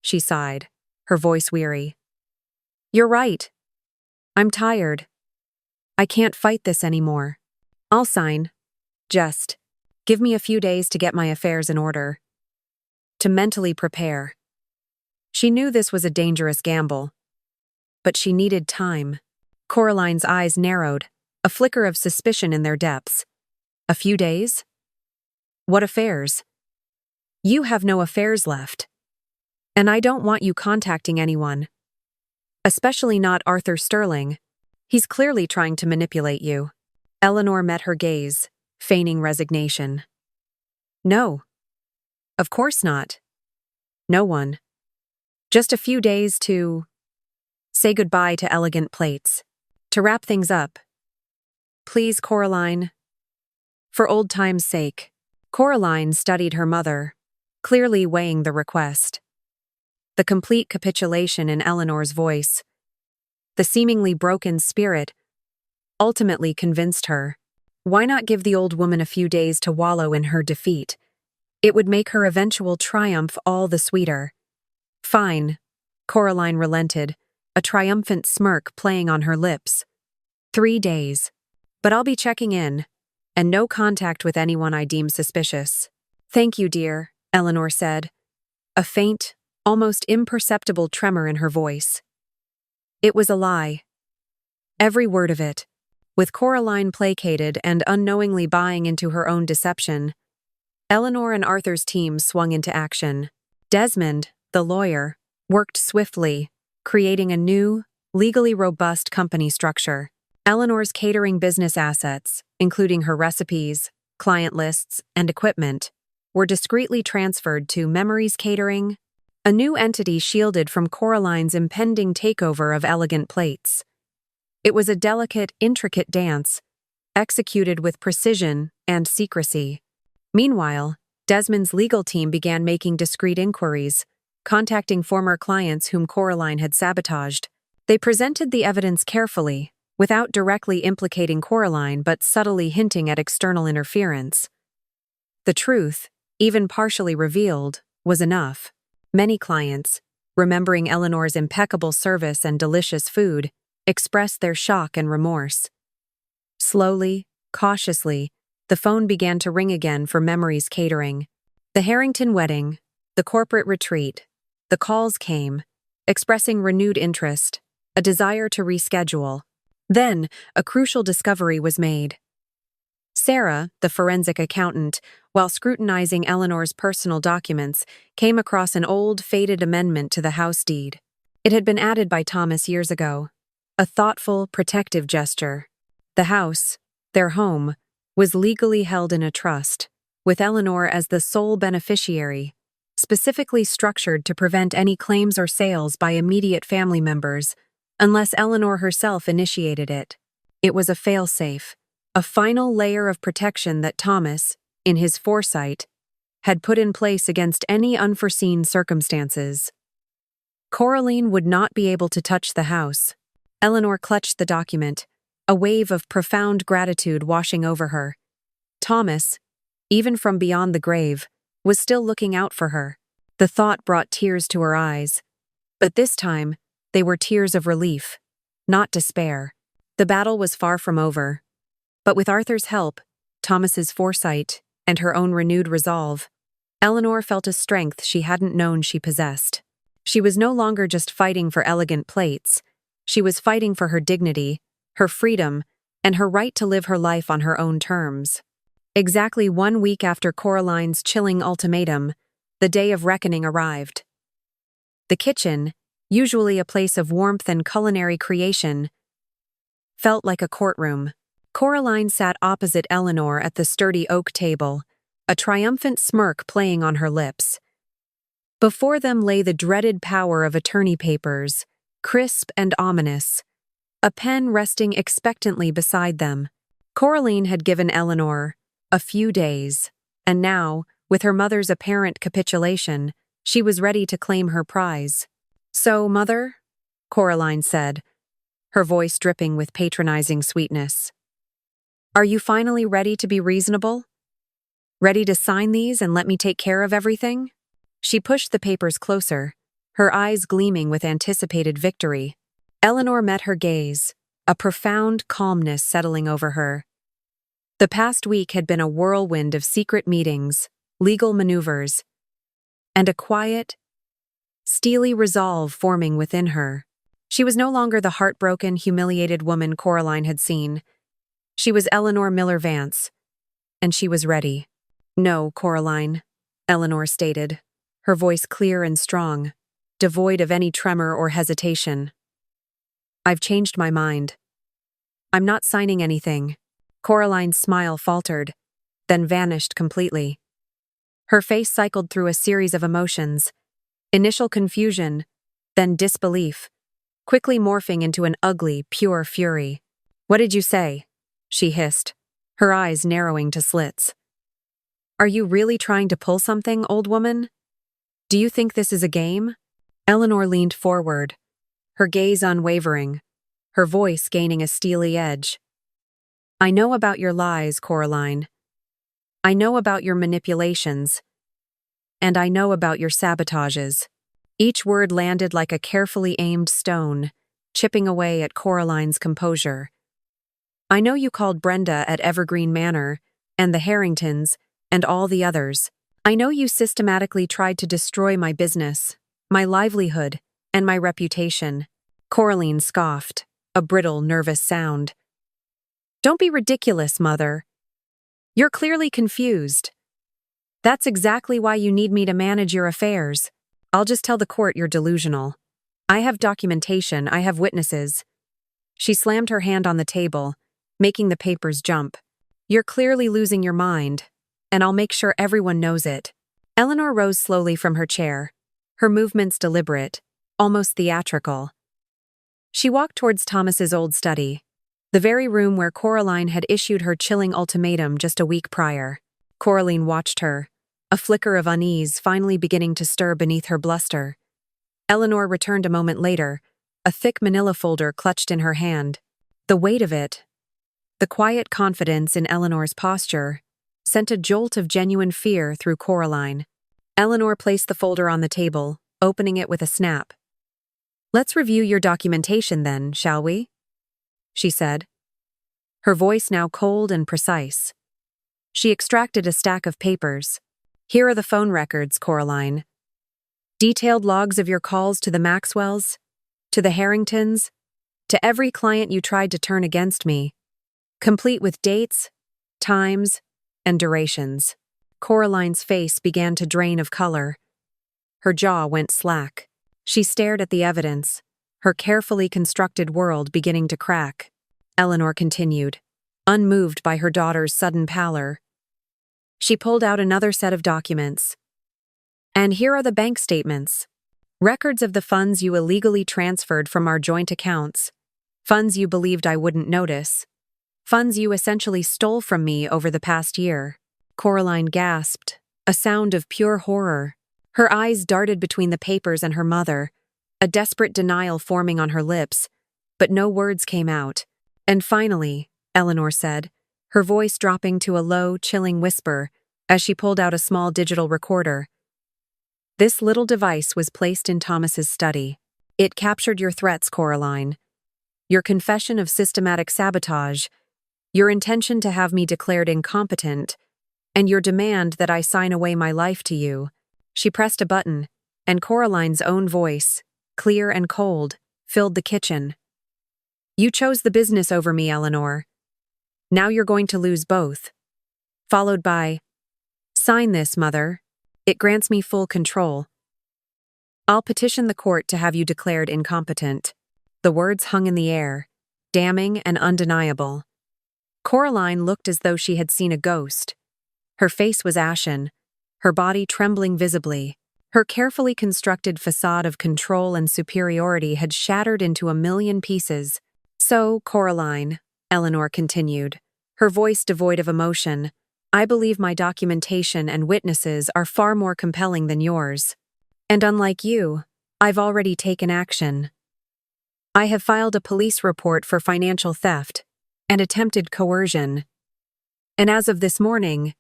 she sighed, her voice weary. "You're right. I'm tired. I can't fight this anymore. I'll sign. Just give me a few days to get my affairs in order. To mentally prepare." She knew this was a dangerous gamble, but she needed time. Coraline's eyes narrowed, a flicker of suspicion in their depths. "A few days? What affairs?" "You have no affairs left. And I don't want you contacting anyone. Especially not Arthur Sterling. He's clearly trying to manipulate you." Eleanor met her gaze, feigning resignation. "No. Of course not. No one. Just a few days to say goodbye to elegant plates. To wrap things up. Please, Coraline. For old time's sake." Coraline studied her mother, clearly weighing the request. The complete capitulation in Eleanor's voice, the seemingly broken spirit, ultimately convinced her. Why not give the old woman a few days to wallow in her defeat? It would make her eventual triumph all the sweeter. "Fine," Coraline relented, a triumphant smirk playing on her lips. 3 days. But I'll be checking in, and no contact with anyone I deem suspicious." "Thank you, dear," Eleanor said, a faint, almost imperceptible tremor in her voice. It was a lie. Every word of it. With Coraline placated and unknowingly buying into her own deception, Eleanor and Arthur's team swung into action. Desmond, the lawyer, worked swiftly, creating a new, legally robust company structure. Eleanor's catering business assets, including her recipes, client lists, and equipment, were discreetly transferred to Memories Catering, a new entity shielded from Coraline's impending takeover of elegant plates. It was a delicate, intricate dance, executed with precision and secrecy. Meanwhile, Desmond's legal team began making discreet inquiries, contacting former clients whom Coraline had sabotaged. They presented the evidence carefully, without directly implicating Coraline but subtly hinting at external interference. The truth, even partially revealed, was enough. Many clients, remembering Eleanor's impeccable service and delicious food, expressed their shock and remorse. Slowly, cautiously, the phone began to ring again for Memories Catering. The Harrington wedding, the corporate retreat. The calls came, expressing renewed interest, a desire to reschedule. Then, a crucial discovery was made. Sarah, the forensic accountant, while scrutinizing Eleanor's personal documents, came across an old, faded amendment to the house deed. It had been added by Thomas years ago. A thoughtful, protective gesture. The house, their home, was legally held in a trust, with Eleanor as the sole beneficiary, specifically structured to prevent any claims or sales by immediate family members, unless Eleanor herself initiated it. It was a failsafe, a final layer of protection that Thomas, in his foresight, had put in place against any unforeseen circumstances. Coraline would not be able to touch the house. Eleanor clutched the document, a wave of profound gratitude washing over her. Thomas, even from beyond the grave, was still looking out for her. The thought brought tears to her eyes. But this time, they were tears of relief, not despair. The battle was far from over. But with Arthur's help, Thomas's foresight, and her own renewed resolve, Eleanor felt a strength she hadn't known she possessed. She was no longer just fighting for elegant plates. She was fighting for her dignity, her freedom, and her right to live her life on her own terms. Exactly 1 week after Coraline's chilling ultimatum, the day of reckoning arrived. The kitchen, usually a place of warmth and culinary creation, felt like a courtroom. Coraline sat opposite Eleanor at the sturdy oak table, a triumphant smirk playing on her lips. Before them lay the dreaded power of attorney papers, crisp and ominous, a pen resting expectantly beside them. Coraline had given Eleanor a few days, and now, with her mother's apparent capitulation, she was ready to claim her prize. "So, Mother?" Coraline said, her voice dripping with patronizing sweetness. "Are you finally ready to be reasonable? Ready to sign these and let me take care of everything?" She pushed the papers closer, her eyes gleaming with anticipated victory. Eleanor met her gaze, a profound calmness settling over her. The past week had been a whirlwind of secret meetings, legal maneuvers, and a quiet, steely resolve forming within her. She was no longer the heartbroken, humiliated woman Coraline had seen. She was Eleanor Miller Vance, and she was ready. "No, Coraline," Eleanor stated, her voice clear and strong, devoid of any tremor or hesitation. "I've changed my mind. I'm not signing anything." Coraline's smile faltered, then vanished completely. Her face cycled through a series of emotions, initial confusion, then disbelief, quickly morphing into an ugly, pure fury. "What did you say?" she hissed, her eyes narrowing to slits. "Are you really trying to pull something, old woman? Do you think this is a game?" Eleanor leaned forward, her gaze unwavering, her voice gaining a steely edge. "I know about your lies, Coraline. I know about your manipulations. And I know about your sabotages." Each word landed like a carefully aimed stone, chipping away at Coraline's composure. "I know you called Brenda at Evergreen Manor, and the Harringtons, and all the others. I know you systematically tried to destroy my business, my livelihood, and my reputation." Coraline scoffed, a brittle, nervous sound. "Don't be ridiculous, Mother. You're clearly confused. That's exactly why you need me to manage your affairs. I'll just tell the court you're delusional. I have documentation, I have witnesses." She slammed her hand on the table, making the papers jump. "You're clearly losing your mind, and I'll make sure everyone knows it." Eleanor rose slowly from her chair, her movements deliberate, almost theatrical. She walked towards Thomas's old study, the very room where Coraline had issued her chilling ultimatum just a week prior. Coraline watched her, a flicker of unease finally beginning to stir beneath her bluster. Eleanor returned a moment later, a thick manila folder clutched in her hand. The weight of it, the quiet confidence in Eleanor's posture, sent a jolt of genuine fear through Coraline. Eleanor placed the folder on the table, opening it with a snap. "Let's review your documentation then, shall we?" she said, her voice now cold and precise. She extracted a stack of papers. "Here are the phone records, Coraline. Detailed logs of your calls to the Maxwells, to the Harringtons, to every client you tried to turn against me, complete with dates, times, and durations." Coraline's face began to drain of color. Her jaw went slack. She stared at the evidence, her carefully constructed world beginning to crack. Eleanor continued, unmoved by her daughter's sudden pallor. She pulled out another set of documents. "And here are the bank statements. Records of the funds you illegally transferred from our joint accounts. Funds you believed I wouldn't notice. Funds you essentially stole from me over the past year." Coraline gasped, a sound of pure horror. Her eyes darted between the papers and her mother, a desperate denial forming on her lips, but no words came out. "And finally," Eleanor said, her voice dropping to a low, chilling whisper as she pulled out a small digital recorder. "This little device was placed in Thomas's study. It captured your threats, Coraline. Your confession of systematic sabotage, your intention to have me declared incompetent, and your demand that I sign away my life to you." She pressed a button, and Coraline's own voice, clear and cold, filled the kitchen. "You chose the business over me, Eleanor. Now you're going to lose both. Followed by, sign this, mother. It grants me full control. I'll petition the court to have you declared incompetent. The words hung in the air, damning and undeniable. Coraline looked as though she had seen a ghost. Her face was ashen, her body trembling visibly. Her carefully constructed facade of control and superiority had shattered into a million pieces. So, Coraline, Eleanor continued, her voice devoid of emotion, I believe my documentation and witnesses are far more compelling than yours. And unlike you, I've already taken action. I have filed a police report for financial theft and attempted coercion. And as of this morning,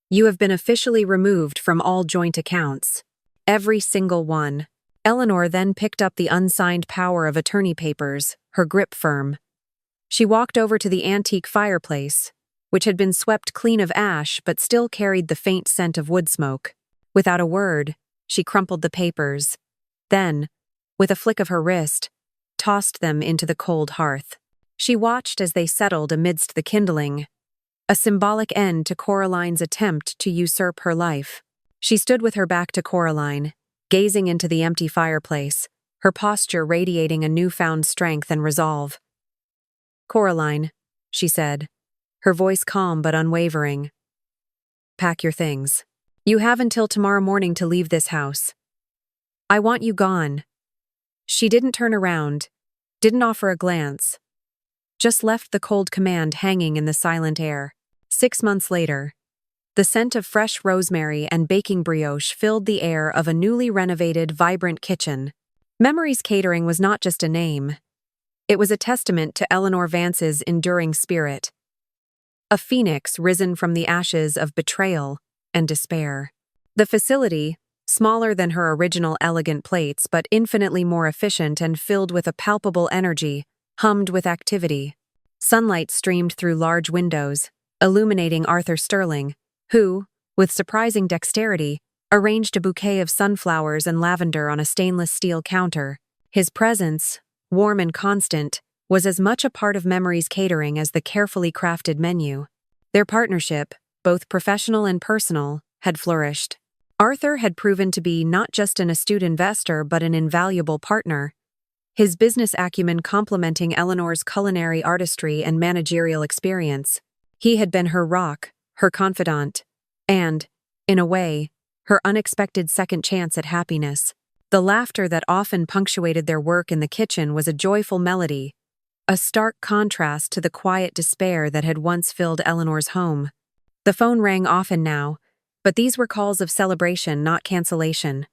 you have been officially removed from all joint accounts. Every single one. Eleanor then picked up the unsigned power of attorney papers, her grip firm. She walked over to the antique fireplace, which had been swept clean of ash but still carried the faint scent of wood smoke. Without a word, she crumpled the papers. Then, with a flick of her wrist, tossed them into the cold hearth. She watched as they settled amidst the kindling, a symbolic end to Coraline's attempt to usurp her life. She stood with her back to Coraline, gazing into the empty fireplace, her posture radiating a newfound strength and resolve. Coraline, she said, her voice calm but unwavering. Pack your things. You have until tomorrow morning to leave this house. I want you gone. She didn't turn around, didn't offer a glance, just left the cold command hanging in the silent air. 6 months later, the scent of fresh rosemary and baking brioche filled the air of a newly renovated, vibrant kitchen. Memories Catering was not just a name. It was a testament to Eleanor Vance's enduring spirit. A phoenix risen from the ashes of betrayal and despair. The facility, smaller than her original elegant plates but infinitely more efficient and filled with a palpable energy, hummed with activity. Sunlight streamed through large windows, illuminating Arthur Sterling, who, with surprising dexterity, arranged a bouquet of sunflowers and lavender on a stainless steel counter. His presence, warm and constant, was as much a part of Memories Catering as the carefully crafted menu. Their partnership, both professional and personal, had flourished. Arthur had proven to be not just an astute investor but an invaluable partner, his business acumen complementing Eleanor's culinary artistry and managerial experience. He had been her rock, her confidant, and, in a way, her unexpected second chance at happiness. The laughter that often punctuated their work in the kitchen was a joyful melody, a stark contrast to the quiet despair that had once filled Eleanor's home. The phone rang often now, but these were calls of celebration, not cancellation.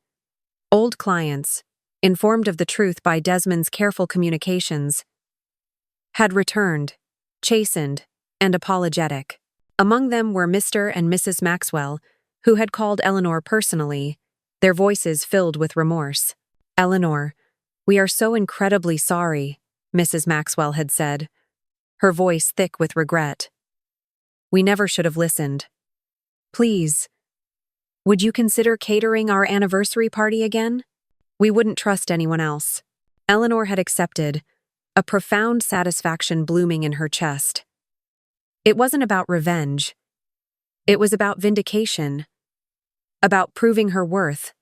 Old clients, informed of the truth by Desmond's careful communications, had returned, chastened, and apologetic. Among them were Mr. and Mrs. Maxwell, who had called Eleanor personally, their voices filled with remorse. Eleanor, we are so incredibly sorry, Mrs. Maxwell had said, her voice thick with regret. We never should have listened. Please, would you consider catering our anniversary party again? We wouldn't trust anyone else. Eleanor had accepted, a profound satisfaction blooming in her chest. It wasn't about revenge. It was about vindication, about proving her worth,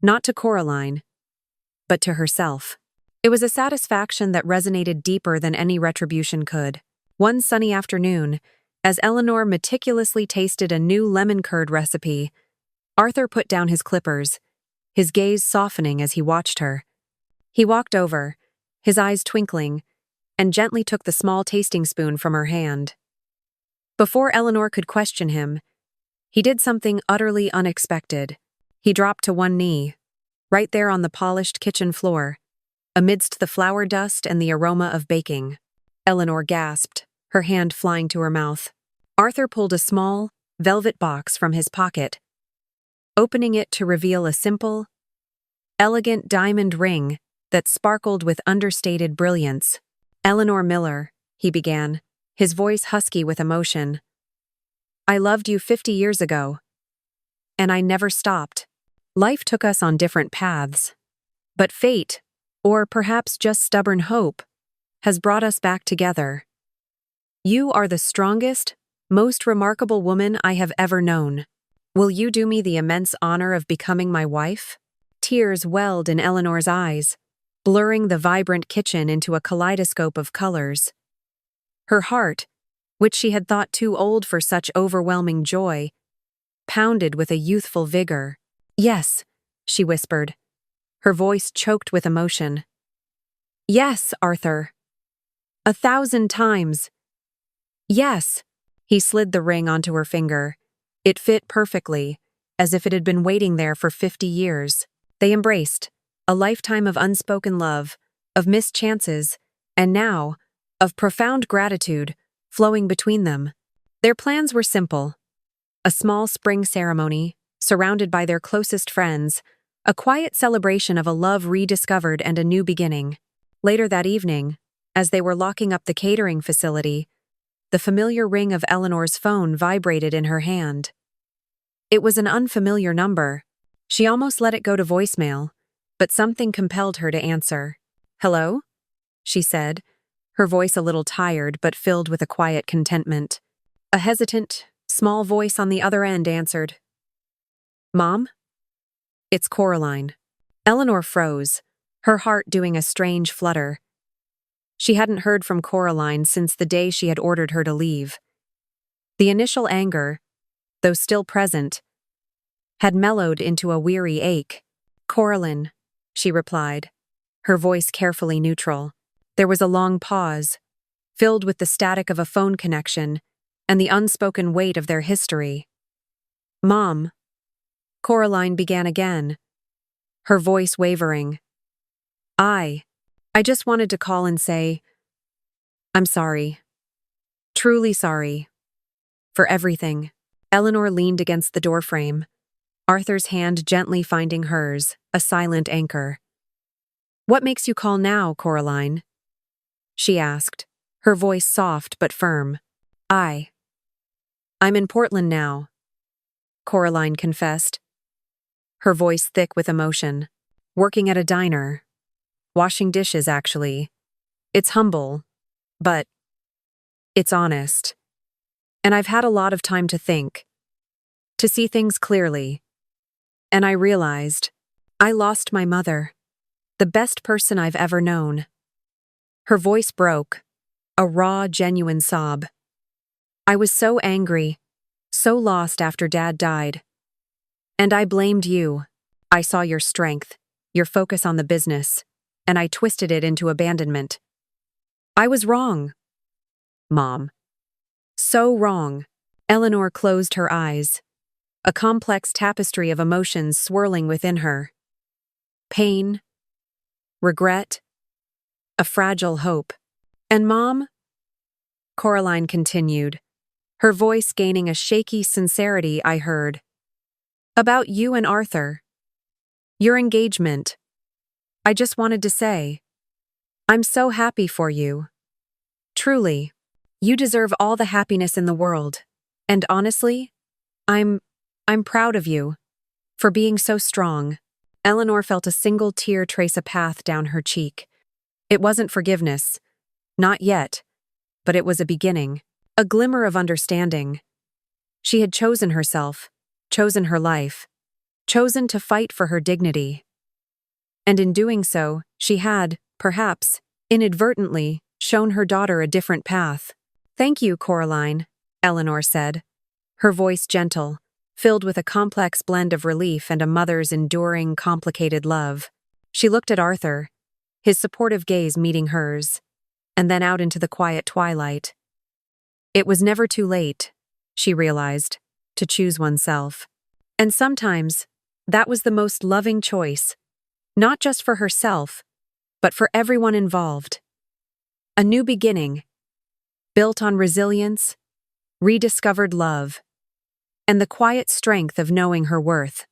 not to Coraline, but to herself. It was a satisfaction that resonated deeper than any retribution could. One sunny afternoon, as Eleanor meticulously tasted a new lemon curd recipe, Arthur put down his clippers, his gaze softening as he watched her. He walked over, his eyes twinkling, and gently took the small tasting spoon from her hand. Before Eleanor could question him, he did something utterly unexpected. He dropped to one knee, right there on the polished kitchen floor, amidst the flour dust and the aroma of baking. Eleanor gasped, her hand flying to her mouth. Arthur pulled a small, velvet box from his pocket, opening it to reveal a simple, elegant diamond ring that sparkled with understated brilliance. Eleanor Miller, he began, his voice husky with emotion. I loved you 50 years ago, and I never stopped. Life took us on different paths, but fate, or perhaps just stubborn hope, has brought us back together. You are the strongest, most remarkable woman I have ever known. Will you do me the immense honor of becoming my wife?" Tears welled in Eleanor's eyes, blurring the vibrant kitchen into a kaleidoscope of colors. Her heart, which she had thought too old for such overwhelming joy, pounded with a youthful vigor. "Yes," she whispered, her voice choked with emotion. "Yes, Arthur. 1,000 times. Yes." He slid the ring onto her finger. It fit perfectly, as if it had been waiting there for 50 years. They embraced, a lifetime of unspoken love, of missed chances, and now, of profound gratitude flowing between them. Their plans were simple. A small spring ceremony, surrounded by their closest friends, a quiet celebration of a love rediscovered and a new beginning. Later that evening, as they were locking up the catering facility, the familiar ring of Eleanor's phone vibrated in her hand. It was an unfamiliar number. She almost let it go to voicemail, but something compelled her to answer. "Hello?" she said, her voice a little tired but filled with a quiet contentment. A hesitant, small voice on the other end answered. "Mom?" "It's Coraline." Eleanor froze, her heart doing a strange flutter. She hadn't heard from Coraline since the day she had ordered her to leave. The initial anger, though still present, had mellowed into a weary ache. "Coraline," she replied, her voice carefully neutral. There was a long pause, filled with the static of a phone connection and the unspoken weight of their history. "Mom," Coraline began again, her voice wavering. I just wanted to call and say, I'm sorry. Truly sorry. For everything." Eleanor leaned against the doorframe, Arthur's hand gently finding hers, a silent anchor. "What makes you call now, Coraline?" she asked, her voice soft but firm. I'm in Portland now," Coraline confessed, her voice thick with emotion. "Working at a diner. Washing dishes, actually. It's humble, but it's honest. And I've had a lot of time to think, to see things clearly. And I realized I lost my mother, the best person I've ever known." Her voice broke, a raw, genuine sob. "I was so angry, so lost after Dad died. And I blamed you. I saw your strength, your focus on the business, and I twisted it into abandonment. I was wrong, Mom. So wrong." Eleanor closed her eyes, a complex tapestry of emotions swirling within her. Pain, regret, a fragile hope. "And Mom?" Coraline continued, her voice gaining a shaky sincerity I heard. "About you and Arthur. Your engagement. I just wanted to say, I'm so happy for you. Truly, you deserve all the happiness in the world. And honestly, I'm proud of you for being so strong." Eleanor felt a single tear trace a path down her cheek. It wasn't forgiveness, not yet, but it was a beginning, a glimmer of understanding. She had chosen herself, chosen her life, chosen to fight for her dignity. And in doing so, she had, perhaps, inadvertently, shown her daughter a different path. "Thank you, Coraline," Eleanor said, her voice gentle, filled with a complex blend of relief and a mother's enduring, complicated love. She looked at Arthur, his supportive gaze meeting hers, and then out into the quiet twilight. It was never too late, she realized, to choose oneself. And sometimes, that was the most loving choice, not just for herself, but for everyone involved. A new beginning, built on resilience, rediscovered love, and the quiet strength of knowing her worth.